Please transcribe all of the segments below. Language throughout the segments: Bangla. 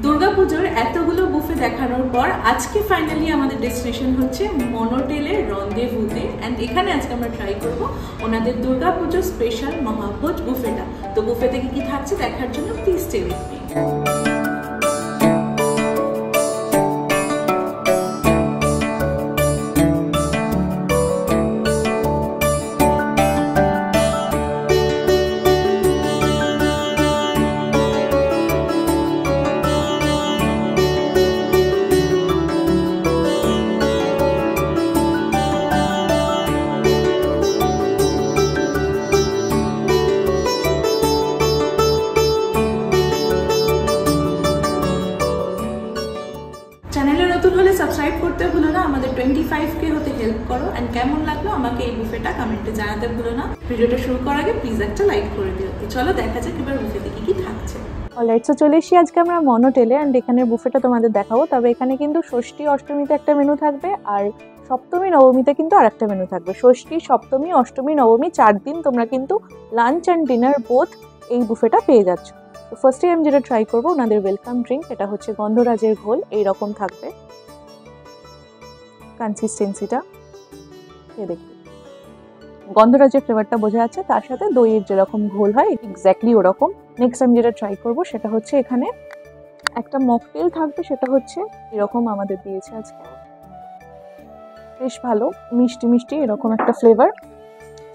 দুর্গাপুজোর এতগুলো বুফে দেখানোর পর আজকে ফাইনালি আমাদের ডেস্টিনেশন হচ্ছে মনোটেলের রন্দেভুতে। অ্যান্ড এখানে আজকে আমরা ট্রাই করব ওনাদের দুর্গাপুজো স্পেশাল মহাভোজ বুফেটা। তো বুফে থেকে কি থাকছে দেখার জন্য প্লিজ স্টে উইথ মি। চ্যানেলে নতুন হলে সাবস্ক্রাইব করতে ভুলো না, আমাদের 25K হতে হেল্প করো। অ্যান্ড কেমন লাগলো আমাকে এই বুফেটা কমেন্টে জানাতে ভুলো না। ভিডিওটা শুরু করার আগে প্লিজ একটা লাইক করে দিও। তো চলো দেখা যাক এবার বুফেতে কি থাকছে। অলরাইট, সো চলে এসেছি আজকে আমরা মনোটেলে। অ্যান্ড এখানে বুফেটা তোমাদের দেখাবো। তবে এখানে কিন্তু ষষ্ঠী অষ্টমীতে একটা মেনু থাকবে, আর সপ্তমী নবমীতে কিন্তু আর একটা মেনু থাকবে। ষষ্ঠী, সপ্তমী, অষ্টমী, নবমী 4 দিন তোমরা কিন্তু লাঞ্চ অ্যান্ড ডিনার বোথ এই বুফেটা পেয়ে যাচ্ছ। তো ফার্স্টে আমি যেটা ট্রাই করবো ওনাদের ওয়েলকাম ড্রিঙ্ক, এটা হচ্ছে গন্ধরাজের ঘোল। এইরকম থাকবে কনসিস্টেন্সিটা, দেখি গন্ধরাজের ফ্লেভারটা বোঝা যাচ্ছে, তার সাথে দইয়ের যেরকম ঘোল হয় এক্স্যাক্টলি ওরকম। নেক্সট আমি যেটা ট্রাই করবো সেটা হচ্ছে এখানে একটা মকটেল থাকবে, সেটা হচ্ছে এরকম আমাদের দিয়েছে আজকে, বেশ ভালো মিষ্টি মিষ্টি এরকম একটা ফ্লেভার,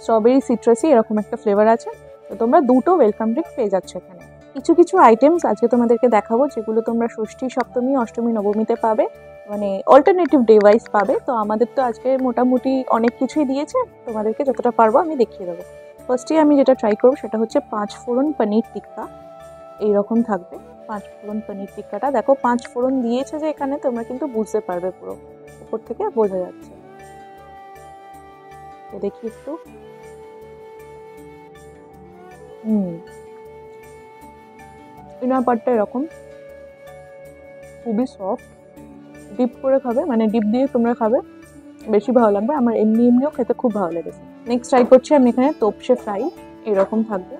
স্ট্রবেরি সিট্রাসি এরকম একটা ফ্লেভার আছে। তো তোমরা দুটো ওয়েলকাম ড্রিঙ্ক পেয়ে যাচ্ছ এখানে। কিছু কিছু আইটেমস আজকে তোমাদেরকে দেখাবো যেগুলো তোমরা ষষ্ঠী, সপ্তমী, অষ্টমী, নবমীতে পাবে, মানে অল্টারনেটিভ ডে ওয়াইজ পাবে। তো আমাদের তো আজকে মোটামুটি অনেক কিছুই দিয়েছে, তোমাদেরকে যতটা পারবো আমি দেখিয়ে দেবো। ফার্স্টে আমি যেটা ট্রাই করবো সেটা হচ্ছে 5 ফোড়ন পনির টিক্কা। এইরকম থাকবে 5 ফোড়ন পনির টিক্কাটা। দেখো 5 ফোড়ন দিয়েছে যে এখানে, তোমরা কিন্তু বুঝতে পারবে, পুরো উপর থেকে বোঝা যাচ্ছে। দেখি একটু, ইনার পার্টটা এরকম খুবই সফট। ডিপ করে খাবে, মানে ডিপ দিয়ে তোমরা খাবে, বেশি ভালো লাগবে। আমার এমনিও খেতে খুব ভালো লেগেছে। নেক্সট ট্রাই করছি আমি এখানে তোপসে ফ্রাই। এরকম থাকবে,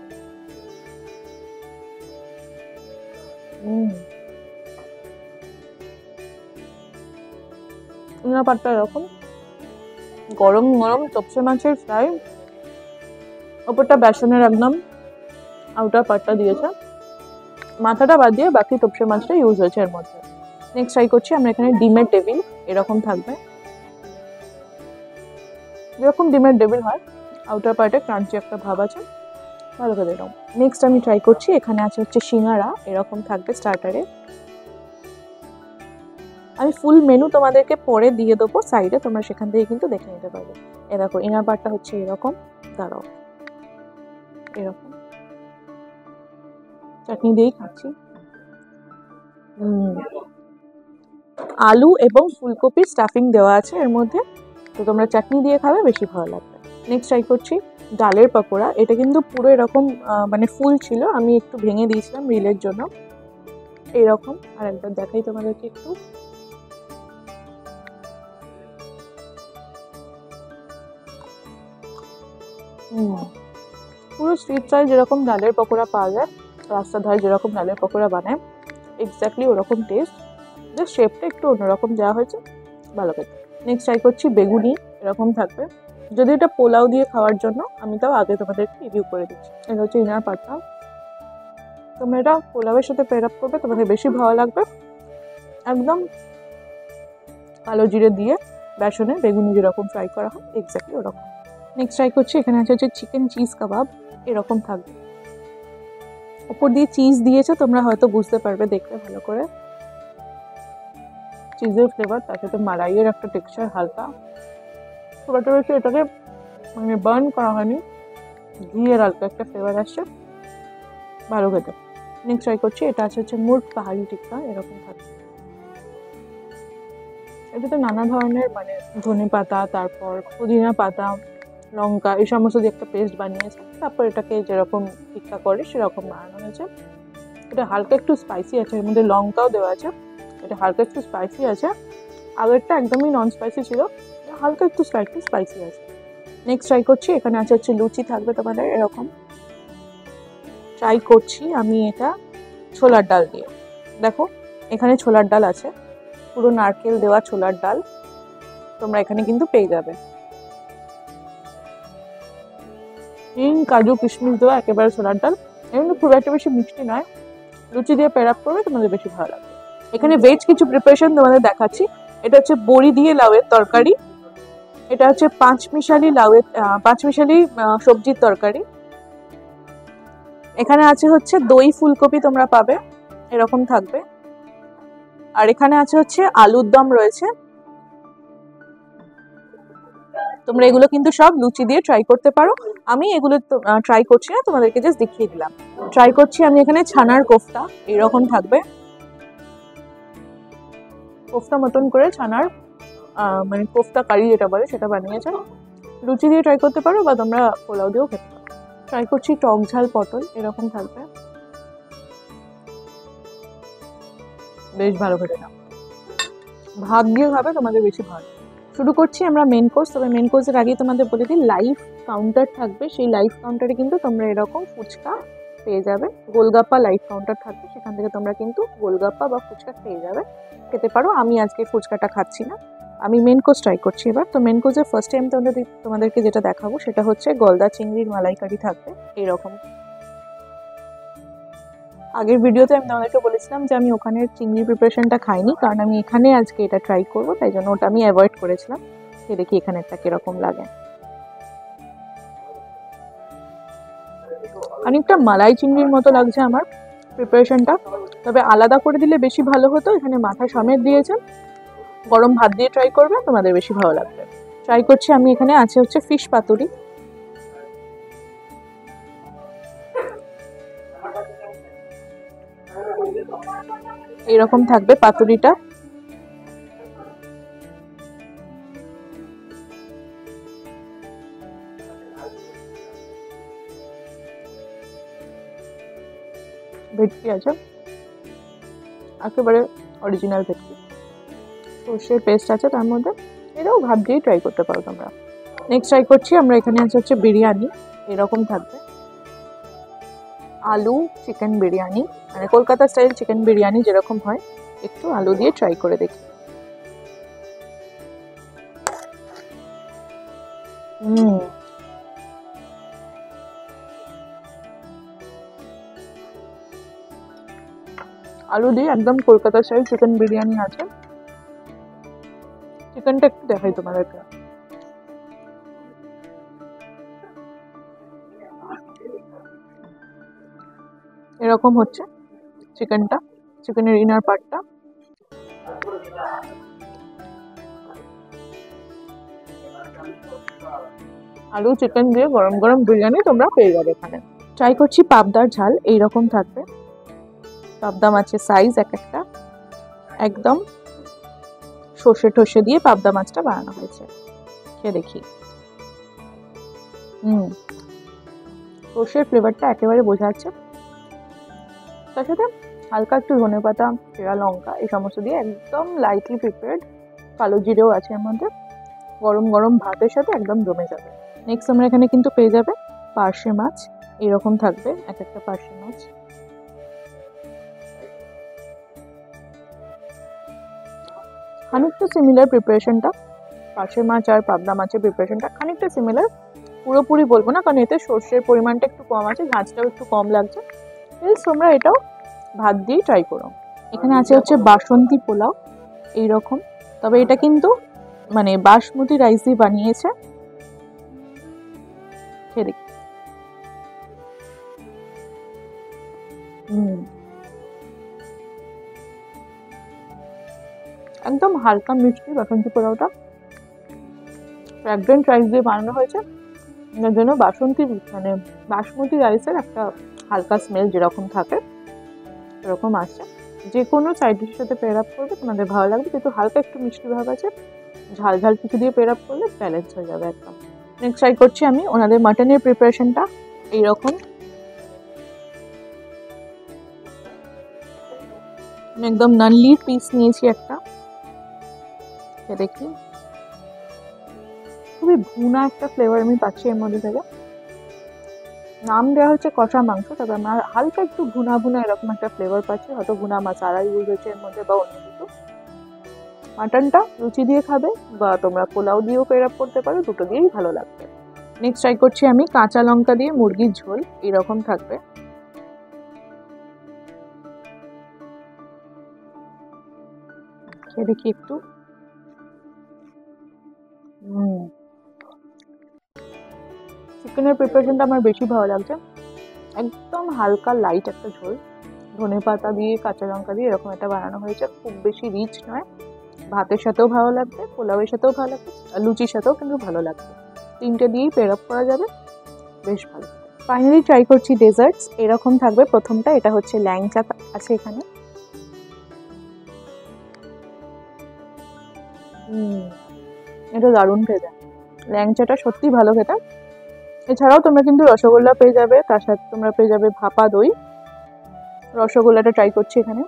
ইনার পার্টটা এরকম গরম গরম তোপসে মাছের ফ্রাই, ওপরটা বেসনের একদম আউটার পার্টটা দিয়েছে, মাথাটা বাদ দিয়ে বাকি তোপসে মাছটা ইউজ হয়েছে এর মধ্যে। নেক্সট ট্রাই করছি আমরা এখানে ডিমের টেবিল। এরকম থাকবে, যেরকম ডিমের টেবিল হয়, আউটার পার্টে ক্রাঞ্চি একটা ভাব আছে, ভালো করে এরকম। নেক্সট আমি ট্রাই করছি এখানে আছে হচ্ছে সিঙ্গারা। এরকম থাকবে স্টার্টারে। আমি ফুল মেনু তোমাদেরকে পরে দিয়ে দেবো সাইডে, তোমরা সেখান থেকে কিন্তু দেখে নিতে পারবে। এ দেখো ইনার পার্টটা হচ্ছে এরকম, দাঁড়াও এরকম চাটনি দিয়েই খাচ্ছি। আলু এবং ফুলকপির স্টাফিং দেওয়া আছে এর মধ্যে, তো তোমরা চাটনি দিয়ে খাবে, বেশি ভালো লাগবে। নেক্সট ট্রাই করছি ডালের পকোড়া। এটা কিন্তু পুরো এরকম মানে ফুল ছিল, আমি একটু ভেঙে দিয়েছিলাম রিলের জন্য। এইরকম আর একবার দেখাই তোমাদেরকে একটু, পুরো স্ট্রিট স্টাইল যেরকম ডালের পকোড়া পাওয়া যায়, রাস্তার ধারে যেরকম ডালের পকোড়া বানায় এক্স্যাক্টলি ওরকম টেস্ট, জাস্ট শেপটা একটু অন্যরকম দেওয়া হয়েছে, ভালো খেতে। নেক্সট ট্রাই করছি বেগুনি। এরকম থাকবে, যদি এটা পোলাও দিয়ে খাওয়ার জন্য, আমি তাও আগে তোমাদেরকে রিভিউ করে দিচ্ছি। এটা হচ্ছে ইনার পার্টটা, তোমরা এটা পোলাওয়ের সাথে পেয়ার আপ করবে, তোমাদের বেশি ভালো লাগবে। একদম কালো জিরে দিয়ে বেসনে বেগুনি যেরকম ফ্রাই করা হয় এক্স্যাক্টলি ওরকম। নেক্সট ট্রাই করছি এখানে আছে হচ্ছে চিকেন চিজ কাবাব। এরকম থাকবে, ওপর দিয়ে চিজ দিয়েছে, তোমরা হয়তো বুঝতে পারবে দেখলে ভালো করে, চিজের ফ্লেভার, তার সাথে মালাইয়ের একটা টেক্সচার হালকা, পুরোটা হচ্ছে এটাকে মানে বার্ন করা হয়নি, ঘিয়ের হালকা একটা ফ্লেভার আসছে, ভালো খেতে। নেক্সট ট্রাই করছি এটা আছে হচ্ছে মুর্গ পাহাড়ি টিক্কা। এরকম থাকবে, এটাতে নানা ধরনের মানে ধনে পাতা, তারপর পুদিনা পাতা, লঙ্কা, এই সমস্ত দিয়ে একটা পেস্ট বানিয়েছে, তারপর এটাকে যেরকম টিক্কা করে সেরকম বানানো হয়েছে। এটা হালকা একটু স্পাইসি আছে, এর মধ্যে লঙ্কাও দেওয়া আছে, এটা হালকা একটু স্পাইসি আছে। আগেরটা একদমই নন স্পাইসি ছিল, হালকা একটু স্লাইটলি স্পাইসি আছে। নেক্সট ট্রাই করছি এখানে আছে হচ্ছে লুচি থাকবে তোমাদের এরকম। ট্রাই করছি আমি এটা ছোলার ডাল দিয়ে। দেখো এখানে ছোলার ডাল আছে, পুরো নারকেল দেওয়া ছোলার ডাল তোমরা এখানে কিন্তু পেয়ে যাবে। কাজু কিশমিশ দেওয়া একেবারে ছোলার ডাল, এমনি খুব একটা বেশি মিষ্টি নয়, লুচি দিয়ে পেয়ার আপ করবে তোমাদের বেশি ভালো লাগবে। এখানে ভেজ কিছু প্রিপারেশন তোমাদের দেখাচ্ছি। এটা হচ্ছে বড়ি দিয়ে লাউয়ের তরকারি, এটা হচ্ছে পাঁচমিশালি সবজির তরকারি। এখানে আছে হচ্ছে দই ফুলকপি তোমরা পাবে, এরকম থাকবে। আর এখানে আছে হচ্ছে আলুর দম রয়েছে। তোমরা এগুলো কিন্তু সব লুচি দিয়ে ট্রাই করতে পারো, আমি এগুলো ট্রাই করছি না, তোমাদেরকে জাস্ট দেখিয়ে দিলাম। ট্রাই করছি আমি এখানে ছানার কোফতা, এরকম থাকবে, কোফতা মতন করে ছানার মানে কোফতা কারি যেটা বলে সেটা বানিয়েছে। লুচি দিয়ে ট্রাই করতে পারো বা তোমরা পোলাও দিয়েও খেতে পারো। ট্রাই করছি টক ঝাল পটল, এরকম থাকবে, বেশ ভালো খেতে না, ভাত দিয়ে খাবে তোমাদের বেশি ভালো। শুরু করছি আমরা মেন কোর্স। তবে মেন কোর্সের আগে তোমাদের বলে দিই লাইভ কাউন্টার থাকবে, সেই লাইভ কাউন্টারে কিন্তু তোমরা এরকম ফুচকা পেয়ে যাবে, গোলগাপ্পা লাইভ কাউন্টার থাকবে, সেখান থেকে তোমরা কিন্তু গোলগাপ্পা বা ফুচকা পেয়ে যাবে, খেতে পারো। আমি আজকে ফুচকাটা খাচ্ছি না, আমি মেন কোর্স ট্রাই করছি এবার। তো মেন কোর্সের ফার্স্ট টাইম তোমাদেরকে যেটা দেখাবো সেটা হচ্ছে গলদা চিংড়ির মালাইকারি থাকবে এইরকম। আগের ভিডিওতে আমি তোমাদেরকে বলেছিলাম যে আমি ওখানের চিংড়ি প্রিপারেশনটা খাইনি, কারণ আমি এখানে আজকে এটা ট্রাই করবো, তাই জন্য ওটা আমি অ্যাভয়েড করেছিলাম। সে দেখি এখানেরটা কিরকম লাগে। অনেকটা মালাই চিংড়ির মতো লাগছে আমার প্রিপারেশনটা, তবে আলাদা করে দিলে বেশি ভালো হতো। এখানে মাথা সমেত দিয়েছে, গরম ভাত দিয়ে ট্রাই করবে, তোমাদের বেশি ভালো লাগবে। ট্রাই করছি আমি, এখানে আছে হচ্ছে ফিশ পাতুরি, এইরকম থাকবে পাতুরিটা। ভেটকি আছে, একেবারে অরিজিনাল ভেটকি, সর্ষের পেস্ট আছে তার মধ্যে, এটাও ভাত দিয়েই ট্রাই করতে পারো তোমরা। নেক্সট ট্রাই করছি আমরা, এখানে আছে হচ্ছে বিরিয়ানি, এরকম থাকবে আলু চিকেন বিরিয়ানি, মানে কলকাতা স্টাইল চিকেন বিরিয়ানি যেরকম হয়, একটু আলু দিয়ে ট্রাই করে দেখি। আলু দিয়ে একদম কলকাতা স্টাইল চিকেন বিরিয়ানি আছে। চিকেনটা একটু দেখাই তোমাদেরকে, এরকম হচ্ছে চিকেনটা, চিকেনের ইনার পার্টটা। আলু চিকেন দিয়ে গরম গরম বিরিয়ানি তোমরা পেয়ে যাবে এখানে। ট্রাই করছি পাবদার ঝাল, এইরকম থাকবে, পাবদা মাছের সাইজ এক একটা, একদম সর্ষে ঠসে দিয়ে পাবদা মাছটা বানানো হয়েছে, খেয়ে দেখি। সর্ষের ফ্লেভারটা একেবারে বোঝা যাচ্ছে, তার সাথে হালকা একটু ধনেপাতা, চেরা লঙ্কা, এই সমস্ত দিয়ে একদম লাইটলি প্রিপেয়ার্ড, কালো জিরেও আছে এর মধ্যে, গরম গরম ভাতের সাথে একদম জমে যাবে। নেক্সট আমরা এখানে কিন্তু পেয়ে যাবে পার্শে মাছ, এরকম থাকবে এক একটা পার্শে মাছ। খানিকটা সিমিলার প্রিপারেশনটা, পার্শে মাছ আর পাবদা মাছের প্রিপারেশনটা খানিকটা সিমিলার, পুরোপুরি বলবো না, কারণ এতে সর্ষের পরিমাণটা একটু কম আছে, ঝাঁঝটাও একটু কম লাগছে। তোমরা এটাও ভাত দিয়ে ট্রাই করো। এখানে আছে হচ্ছে বাসন্তী পোলাও, এইরকম, তবে এটা কিন্তু মানে বাসমতি রাইস দিয়ে বানিয়েছে, খেয়ে দেখি। একদম হালকা মিষ্টি বাসন্তী পোলাওটা, ফ্র্যাগরেন্ট রাইস দিয়ে বানানো হয়েছে, এর জন্য বাসমতি রাইসের একটা হালকা স্মেল যেরকম থাকে এরকম আসছে। যে কোনো সাইড ডিশের সাথে পেয়ার আপ করবে তোমাদের ভালো লাগবে, কিন্তু হালকা একটু মিষ্টি ভাব আছে, ঝাল ঝাল কিছু দিয়ে পেয়ার আপ করলে ব্যালেন্স হয়ে যাবে একদম। নেক্সট ট্রাই করছি আমি ওনাদের মাটনের প্রিপারেশনটা, এইরকম আমি একদম নানলি পিস নিয়েছি একটা, দেখি খুবই ভুনা একটা ফ্লেভার আমি পাচ্ছি এর মধ্যে থেকে, নাম দেওয়া হচ্ছে কষা মাংস, তবে আমার হালকা একটু ভুনা ভুনা এরকম একটা ফ্লেভার পাচ্ছি, হয়তো ভুনা মশলা ইউজ হয়েছে এর মধ্যে বা অন্য কিছু। মাটনটা লুচি দিয়ে খাবে বা তোমরা পোলাও দিয়েও পেয়ার আপ করতে পারো, দুটো দিয়েই ভালো লাগবে। নেক্সট ট্রাই করছি আমি কাঁচা লঙ্কা দিয়ে মুরগির ঝোল, এরকম থাকবে। খেয়ে দেখি একটু। চিকেনের প্রিপারেশনটা আমার বেশি ভালো লাগছে, একদম হালকা লাইট একটা ঝোল, ধনে পাতা দিয়ে কাঁচা লঙ্কা দিয়ে এরকম একটা বানানো হয়েছে, খুব বেশি রিচ নয়। ভাতের সাথেও ভালো লাগবে, পোলাওয়ের সাথেও ভালো লাগবে, লুচির সাথেও কিন্তু ভালো লাগবে, তিনটে দিয়েই পেয়ার আপ করা যাবে, বেশ ভালো। ফাইনালি ট্রাই করছি ডেজার্টস, এরকম থাকবে। প্রথমটা এটা হচ্ছে ল্যাংচা আছে এখানে, এটা দারুণ খেতে, ল্যাংচাটা সত্যি ভালো খেতে। এছাড়াও তোমরা কিন্তু রসগোল্লা পেয়ে যাবে, তার সাথে তোমরা পেয়ে যাবে ভাপা দই। রসগোল্লাটা ট্রাই করছি এখানে।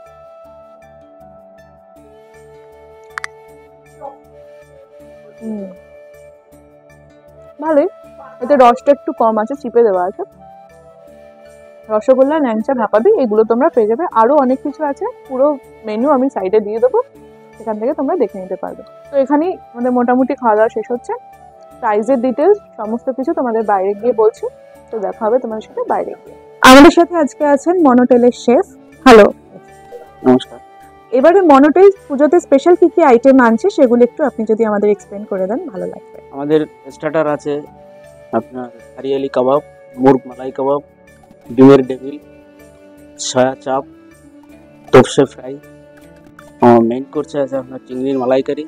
ভালোই, এতে রসটা একটু কম আছে, চিপে দেওয়া আছে। রসগোল্লা, ল্যাংচা, ভাপা দই এগুলো তোমরা পেয়ে যাবে। আরো অনেক কিছু আছে, পুরো মেনু আমি সাইডে দিয়ে দেবো, সেখান থেকে তোমরা দেখে নিতে পারবে। তো এখানেই আমাদের মোটামুটি খাওয়া দাওয়া শেষ হচ্ছে। প্রাইজের ডিটেলস সমস্ত কিছু তোমাদের বাইরে গিয়ে বলছি, তো দেখা হবে তোমাদের সাথে বাইরে গিয়ে। আমাদের সাথে আজকে আছেন মনোটেলের শেফ। হ্যালো, নমস্কার। এবারে মনোটেল পুজোতে স্পেশাল কি কি আইটেম আনছে সেগুলো একটু আপনি যদি আমাদের এক্সপ্লেন করে দেন ভালো লাগবে। আমাদের স্টার্টার আছে আপনার হরিয়ালি কাবাব, মুরগ মালাই কাবাব, ডিমের ডেভিল, সয়া চাপ, তোপসে ফ্রাই। মেইন কোর্সে আছে আপনার চিংড়ির মালাইকারি,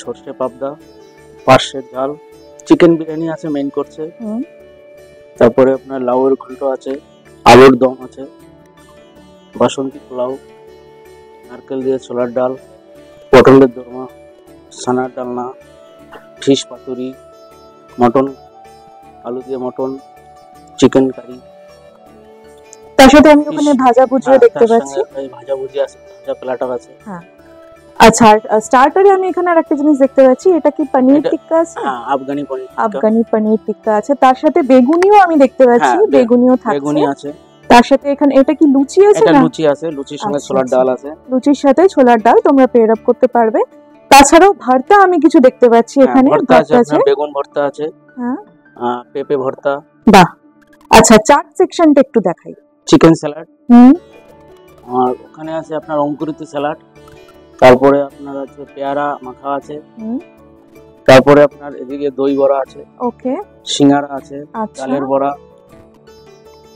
সর্ষে পাবদা, পার্শ্বের ঝাল, চিকেন বিরিয়ানি আছে মেইন কোর্সে। তারপরে আপনার লাউয়ের ঘন্ট আছে, আলুর দম আছে, বাসন্তী পোলাও, নারকেল দিয়ে ছোলার ডাল, পটলের দোরমা, ছানার ডালনা, ফিশ পাতুরি, মটন, আলু দিয়ে মটন, চিকেন কারি। তার সাথে আমি ওখানে ভাজা ভুজিও দেখতে পাচ্ছি। ভাজা ভুজি আছে, ভাজা প্ল্যাটার আছে। হ্যাঁ, আচ্ছা। স্টার্টারে আমি এখানে আরেকটা জিনিস দেখতে পাচ্ছি, এটা কি পনির টিক্কা আছে? হ্যাঁ, আফগানি পনির, আফগানি পনির টিক্কা আছে। তার সাথে বেগুনিও আমি দেখতে পাচ্ছি, বেগুনিও থাকছে। বেগুনি আছে। তার সাথে এখানে এটা কি লুচি আছে? এটা লুচি আছে, লুচির সঙ্গে ছোলার ডাল আছে। লুচির সাথে ছোলার ডাল তোমরা পেয়ার আপ করতে পারবে। তাছাড়াও ভর্তা আমি কিছু দেখতে পাচ্ছি এখানে, ভর্তা আছে, বেগুন ভর্তা আছে, হ্যাঁ, পেঁপে ভর্তা। বাহ, আচ্ছা, চাট সেকশনটা একটু দেখাই। চিকেন স্যালাড, আর ওখানে আছে আপনার অঙ্কুরিত স্যালাড, তারপরে আপনার আছে পেয়ারা মাখা আছে, তারপরে আপনার এদিকে দই বড়া আছে, ওকে, সিঙ্গারা আছে, চালের বড়া,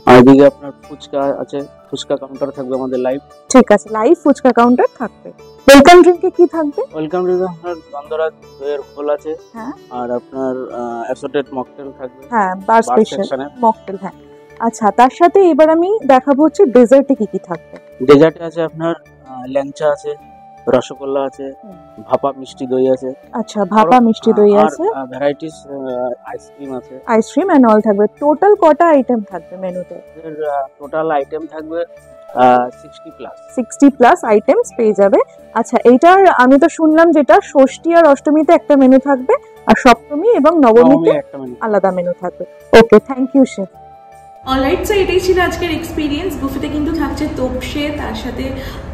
আর এদিকে আপনার ফুচকা আছে, ফুচকা কাউন্টার থাকবে আমাদের লাইভ। ঠিক আছে, লাইভ ফুচকা কাউন্টার থাকবে। ওয়েলকাম ড্রিঙ্কে কি থাকবে? ওয়েলকাম ড্রিঙ্কে আপনার গন্ধরাজ দইয়ের ঘোল আছে, হ্যাঁ, আর আপনার অ্যাসোটেড মকটেল থাকবে, হ্যাঁ, বার স্পেশাল মকটেল, হ্যাঁ। আচ্ছা, তার সাথে এবার আমি দেখাবো হচ্ছে ডেজার্টে কি কি থাকবে। ডেজার্টে আছে আপনার ল্যাংচা আছে, রসগোল্লা আছে, ভাপা মিষ্টি দই আছে। আচ্ছা, ভাপা মিষ্টি দই আছে, ভ্যারাইটিস আইসক্রিম আছে, আইসক্রিম এন্ড অল থাকবে। টোটাল কটা আইটেম থাকবে মেনুতে? টোটাল আইটেম থাকবে 60 প্লাস আইটেমস পেয়ে যাবে। আচ্ছা, এইটার আমি তো শুনলাম যেটা ষষ্ঠী আর অষ্টমীতে একটা মেনু থাকবে, আর সপ্তমী এবং নবমীতে আলাদা মেনু থাকবে। Okay, thank you chef. Alright, so এটাই ছিল আজকের এক্সপিরিয়েন্স। বুফেতে কিন্তু থাকছে তোপসে, তার সাথে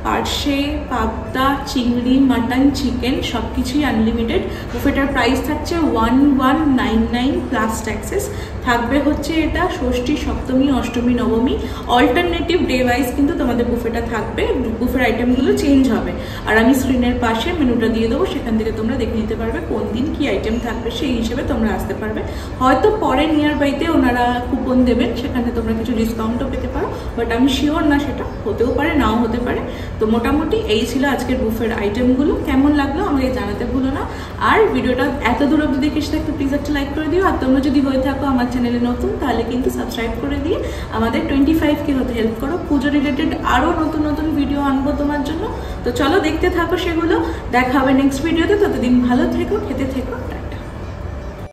পার্শে, পাবদা, চিংড়ি, মাটন, চিকেন, সব কিছুই আনলিমিটেড। বুফেটার প্রাইস থাকছে 1199 প্লাস ট্যাক্সেস। থাকবে হচ্ছে এটা ষষ্ঠী, সপ্তমী, অষ্টমী, নবমী, অল্টারনেটিভ ডে ওয়াইজ কিন্তু তোমাদের বুফেটা থাকবে। বুফের আইটেমগুলো চেঞ্জ হবে, আর আমি স্ক্রিনের পাশে মেনুটা দিয়ে দেবো, সেখান থেকে তোমরা দেখে নিতে পারবে কোন দিন কি আইটেম থাকবে, সেই হিসেবে তোমরা আসতে পারবে। হয়তো পরে নিয়ার বাইতে ওনারা কুপন দেবেন, সেখানে তোমরা কিছু ডিসকাউন্টও পেতে পারো, বাট আমি শিওর না, সেটা হতেও পারে, নাও হতে পারে। তো মোটামুটি এই ছিল আজকের বুফের আইটেমগুলো। কেমন লাগলো আমাকে জানাতে ভুলো না, আর ভিডিওটা এত দূর অবধি দেখে একটু প্লিজ একটা লাইক করে দিও। আর তোমরা যদি হয়ে থাকো আমার চ্যানেলে নতুন, তাহলে কিন্তু সাবস্ক্রাইব করে দিয়ে আমাদের 25K হতে হেল্প করো। পুজো রিলেটেড আরও নতুন নতুন ভিডিও আনবো তোমার জন্য। তো চলো দেখতে থাকো সেগুলো। দেখা হবে নেক্সট ভিডিওতে। ততদিন ভালো থেকো, খেতে থেকো।